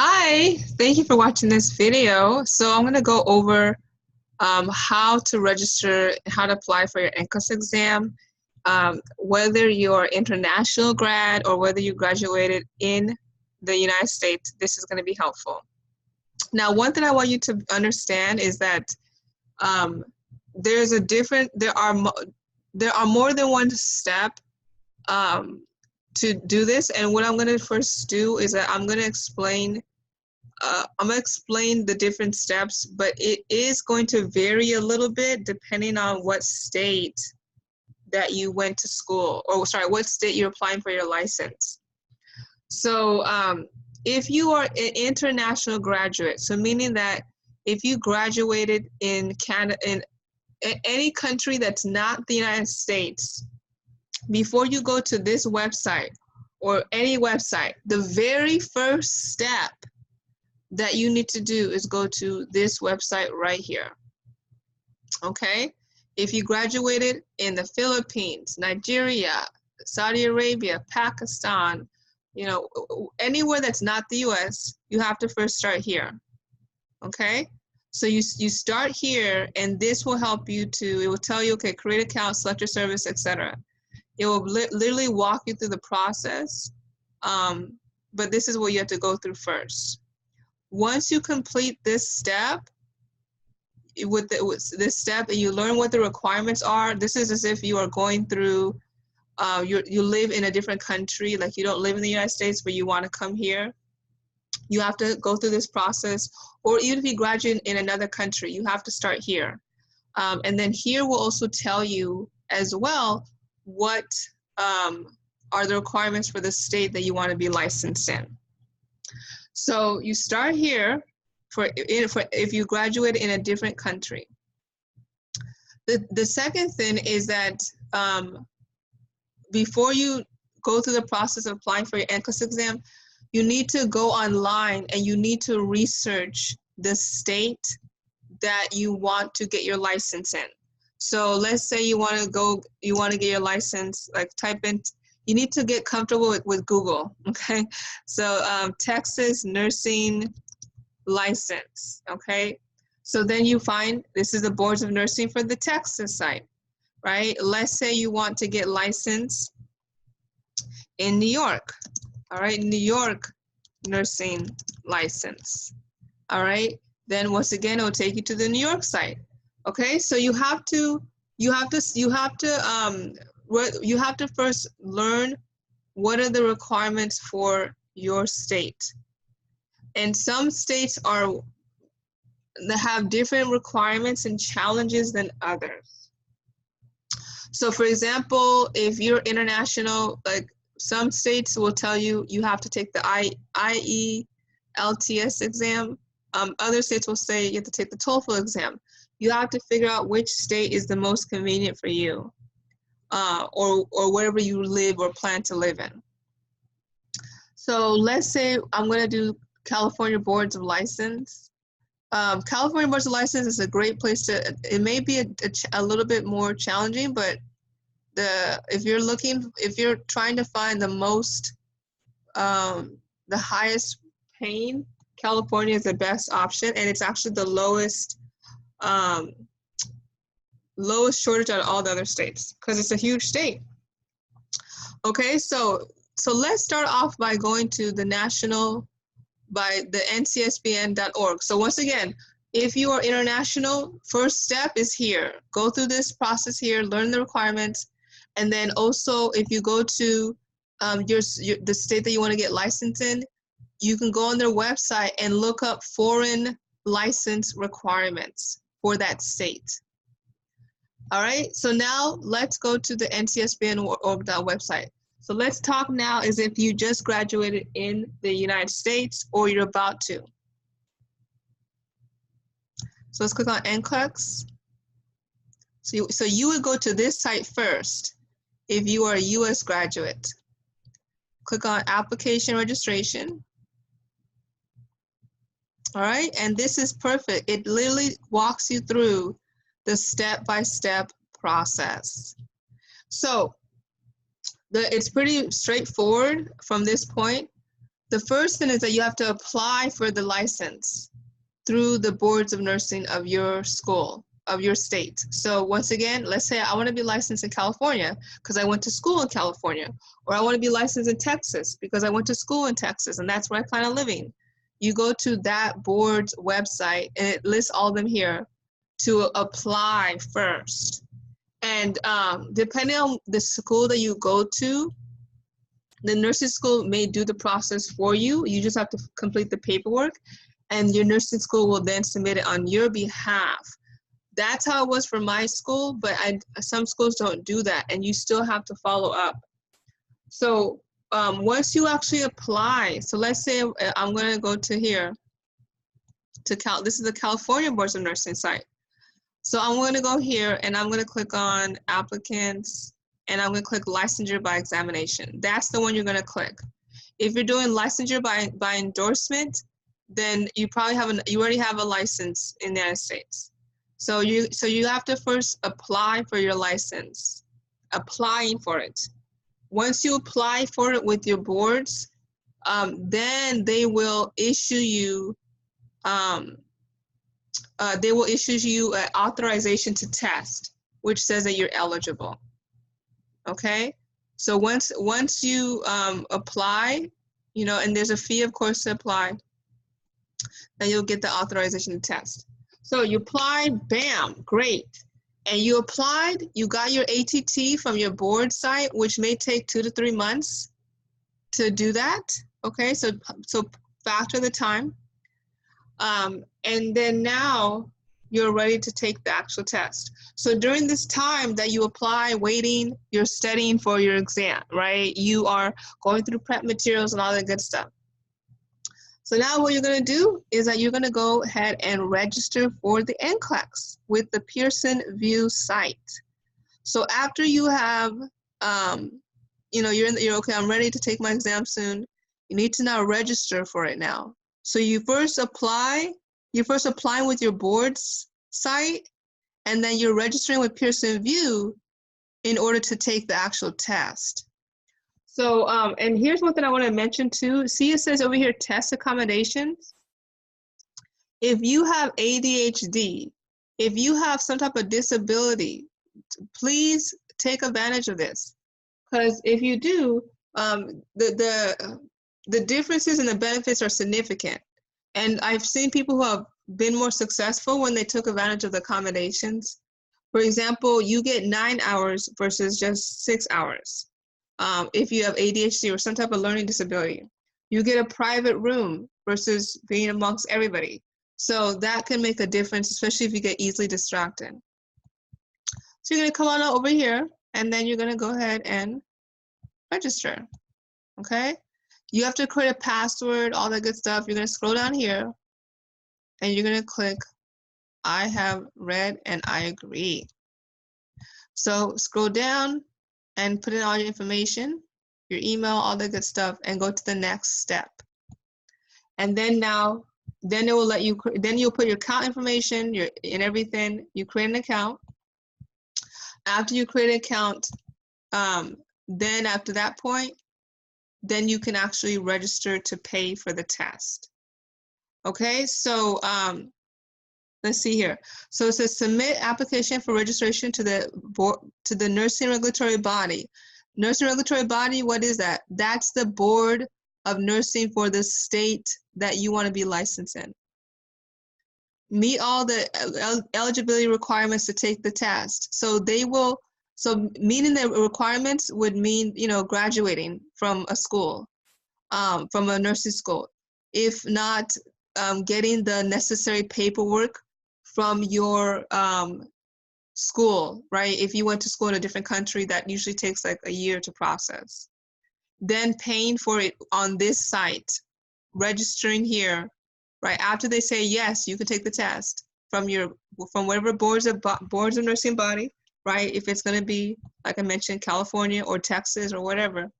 Hi, thank you for watching this video. So I'm going to go over how to register, how to apply for your NCLEX exam, whether you're international grad or whether you graduated in the United States. This is going to be helpful. Now, one thing I want you to understand is that there are more than one step to do this, and what I'm going to first do is that I'm going to explain the different steps, but it is going to vary a little bit depending on what state that you went to school, or sorry, what state you're applying for your license. So if you are an international graduate, so meaning that if you graduated in Canada, in any country that's not the United States, before you go to this website or any website, the very first step that you need to do is go to this website right here. Okay? If you graduated in the Philippines, Nigeria, Saudi Arabia, Pakistan, you know, anywhere that's not the US, you have to first start here. Okay? So you start here, and this will help you it will tell you, okay, create account, select your service, etc. It will literally walk you through the process, but this is what you have to go through first. Once you complete this step, with this step, and you learn what the requirements are, this is as if you are going through, you live in a different country, like you don't live in the United States, but you want to come here. You have to go through this process, or even if you graduate in another country, you have to start here. And then here will also tell you as well what are the requirements for the state that you want to be licensed in. So you start here if you graduate in a different country. The second thing is that before you go through the process of applying for your NCLEX exam, you need to go online and you need to research the state that you want to get your license in. So let's say you want to get your license, like type in, you need to get comfortable with Google, okay? So Texas nursing license, okay? So then you find, this is the boards of nursing for the Texas site, right? Let's say you want to get licensed in New York, all right? New York nursing license, all right? Then once again, it will take you to the New York site. Okay, so you have to first learn what are the requirements for your state. And some states have different requirements and challenges than others. So for example, if you're international, like some states will tell you you have to take the IELTS exam. Other states will say you have to take the TOEFL exam. You have to figure out which state is the most convenient for you, or wherever you live or plan to live in. So let's say I'm going to do California Boards of License. California Boards of License is a great place to, it may be a little bit more challenging, but if you're trying to find the most, the highest paying, California is the best option, and it's actually the lowest shortage out of all the other states because it's a huge state. Okay, so let's start off by going to the NCSBN.org. So once again, if you are international, first step is here. Go through this process here, learn the requirements, and then also if you go to the state that you want to get licensed in, you can go on their website and look up foreign license requirements for that state. All right, so now let's go to the NCSBN.org website. So let's talk now as if you just graduated in the United States or you're about to. So let's click on NCLEX. So you would go to this site first if you are a US graduate. Click on Application Registration. All right, and this is perfect. It literally walks you through the step-by-step process. So it's pretty straightforward from this point. The first thing is that you have to apply for the license through the boards of nursing of your school, of your state. So once again, let's say I want to be licensed in California because I went to school in California, or I want to be licensed in Texas because I went to school in Texas and that's where I plan on living. You go to that board's website and it lists all of them here to apply first. And depending on the school that you go to, the nursing school may do the process for you. You just have to complete the paperwork, and your nursing school will then submit it on your behalf. That's how it was for my school, but some schools don't do that, and you still have to follow up. So once you actually apply, so let's say I'm going to go to here, this is the California Boards of Nursing site. So I'm going to go here, and I'm going to click on applicants, and I'm going to click licensure by examination. That's the one you're going to click. If you're doing licensure by endorsement, then you probably you already have a license in the United States. So you have to first apply for your license, applying for it. Once you apply for it with your boards, then they will issue you an authorization to test, which says that you're eligible. Okay, so once you apply, and there's a fee, of course, to apply, then you'll get the authorization to test. So you applied, bam, great. And you applied, you got your ATT from your board site, which may take 2 to 3 months to do that. Okay, so factor the time. And then now you're ready to take the actual test. So during this time that you apply, waiting, you're studying for your exam, right? You are going through prep materials and all that good stuff. So now what you're gonna do is that you're gonna go ahead and register for the NCLEX with the Pearson VUE site. So after you have, you're okay, I'm ready to take my exam soon, you need to now register for it now. So you first applying with your board's site, and then you're registering with Pearson VUE in order to take the actual test. So, and here's one thing I want to mention too. See, it says over here, test accommodations. If you have ADHD, if you have some type of disability, please take advantage of this. Because if you do, the differences and the benefits are significant. And I've seen people who have been more successful when they took advantage of the accommodations. For example, you get 9 hours versus just 6 hours. If you have ADHD or some type of learning disability, you get a private room versus being amongst everybody. So that can make a difference, especially if you get easily distracted. So you're gonna come on over here, and then you're gonna go ahead and register, okay? You have to create a password, all that good stuff. You're gonna scroll down here, and you're gonna click, I have read and I agree. So scroll down and put in all your information, your email, all that good stuff, and go to the next step. And then then it will let you, then you'll put your account information, and everything. You create an account. After you create an account, then after that point, then you can actually register to pay for the test. Okay, so let's see here. So it says submit application for registration to the nursing regulatory body. Nursing regulatory body, what is that? That's the board of nursing for the state that you want to be licensed in. Meet all the eligibility requirements to take the test. So meeting the requirements would mean, graduating from a school, from a nursing school. If not, getting the necessary paperwork from your school, right? If you went to school in a different country, that usually takes like a year to process. Then paying for it on this site, registering here, right? After they say, yes, you can take the test from whatever boards of nursing body, right? If it's gonna be, like I mentioned, California or Texas or whatever,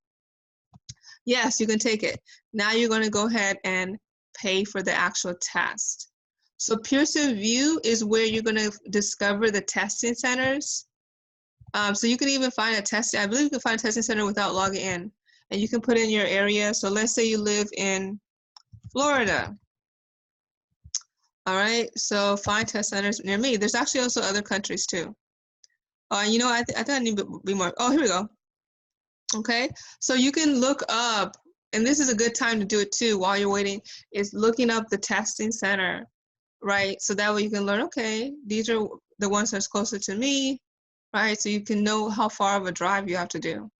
yes, you can take it. Now you're gonna go ahead and pay for the actual test. So Pearson VUE is where you're gonna discover the testing centers. So you can even find I believe you can find a testing center without logging in. and you can put in your area. So let's say you live in Florida. All right, so find test centers near me. There's actually also other countries too. You know, I think I need to be more. Oh, here we go. Okay, so you can look up, and this is a good time to do it too while you're waiting, is looking up the testing center, right? So that way you can learn, okay, these are the ones that's closer to me, right? So you can know how far of a drive you have to do.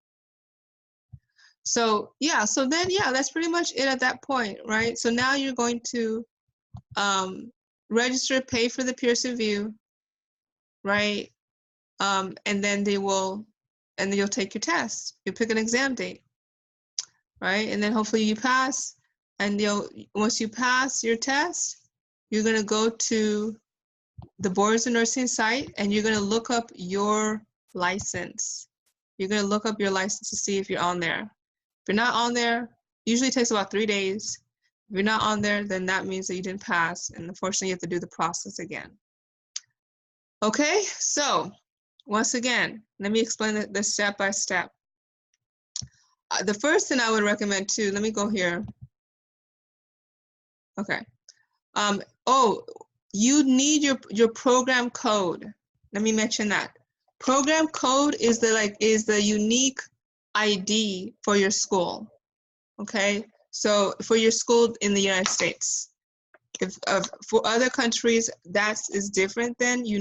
So yeah, so then yeah, that's pretty much it at that point, right? So now you're going to register, pay for the peer review, right? And then you'll take your test. You pick an exam date, right? And then hopefully you pass. And once you pass your test, you're gonna go to the Boards of Nursing site, and you're gonna look up your license. You're gonna look up your license to see if you're on there. If you're not on there, usually it takes about 3 days. If you're not on there, then that means that you didn't pass, and unfortunately you have to do the process again. Okay, so once again, let me explain the step by step. The first thing I would recommend too, let me go here. Okay. Oh, you need your program code. Let me mention that. Program code is the unique ID for your school. Okay, so for your school in the United States. If for other countries that is different, then you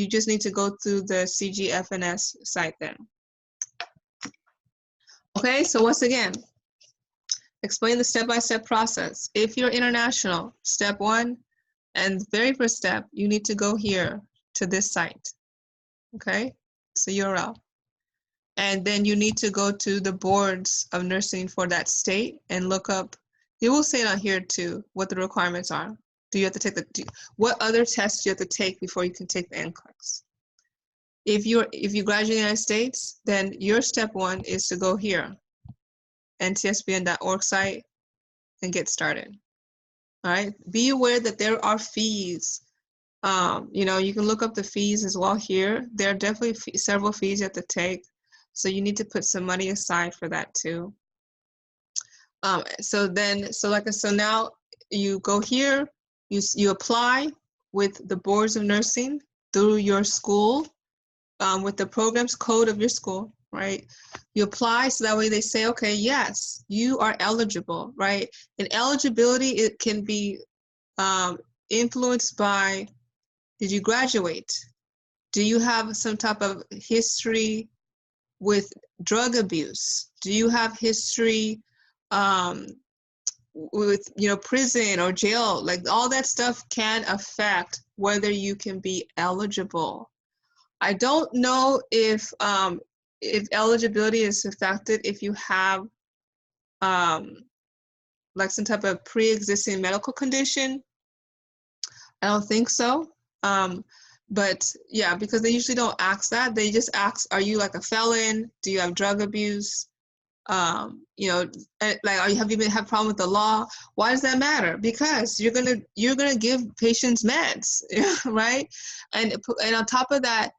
just need to go through the CGFNS site then. Okay, so once again, explain the step-by-step process. If you're international, step 1, and the very first step, you need to go here to this site. Okay, it's the URL. And then you need to go to the boards of nursing for that state and look up, it will say it on here too, what the requirements are. Do you have to take what other tests do you have to take before you can take the NCLEX? If you graduate in the United States, then your step 1 is to go here, ncsbn.org site, and get started. All right, be aware that there are fees. You know, you can look up the fees as well here. There are definitely several fees you have to take. So you need to put some money aside for that too. So now you go here, you apply with the boards of nursing through your school, with the programs code of your school, right? You apply so that way they say, okay, yes, you are eligible, right? And eligibility, it can be influenced by, did you graduate? Do you have some type of history with drug abuse? Do you have history with prison or jail? Like all that stuff can affect whether you can be eligible. I don't know if eligibility is affected if you have like some type of pre-existing medical condition. I don't think so. But yeah, because they usually don't ask that. They just ask, are you like a felon? Do you have drug abuse? Have you have a problem with the law? Why does that matter? Because you're gonna give patients meds, right? And on top of that,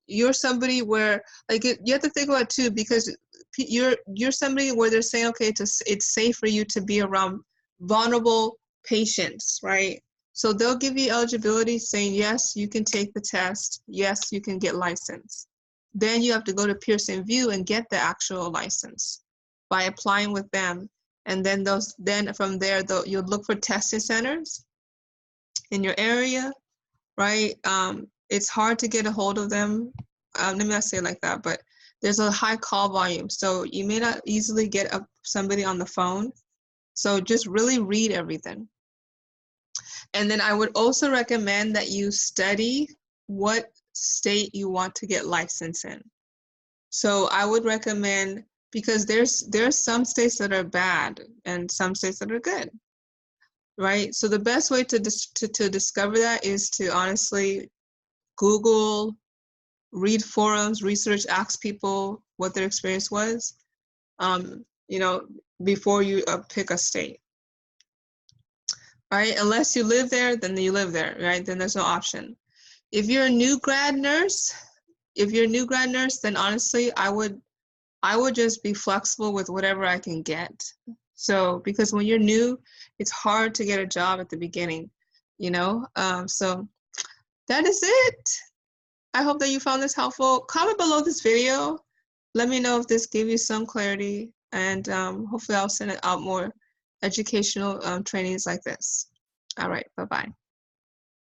you're somebody where you have to think about it too, because you're somebody where they're saying, okay, it's safe for you to be around vulnerable patients, right? So they'll give you eligibility saying, yes, you can take the test. Yes, you can get licensed. Then you have to go to Pearson VUE and get the actual license by applying with them. And then from there, you'll look for testing centers in your area, right? It's hard to get a hold of them. Let me not say it like that, but there's a high call volume. So you may not easily get somebody on the phone. So just really read everything. And then I would also recommend that you study what state you want to get licensed in. So I would recommend, because there's some states that are bad and some states that are good, right? So the best way to discover that is to honestly Google, read forums, research, ask people what their experience was, before you pick a state. Right? Unless you live there, then you live there, right? Then there's no option. If you're a new grad nurse, if you're a new grad nurse, then honestly, I would just be flexible with whatever I can get. So, because when you're new, it's hard to get a job at the beginning, you know? So that is it. I hope that you found this helpful. Comment below this video. Let me know if this gave you some clarity, and hopefully I'll send out more educational trainings like this. All right, bye-bye.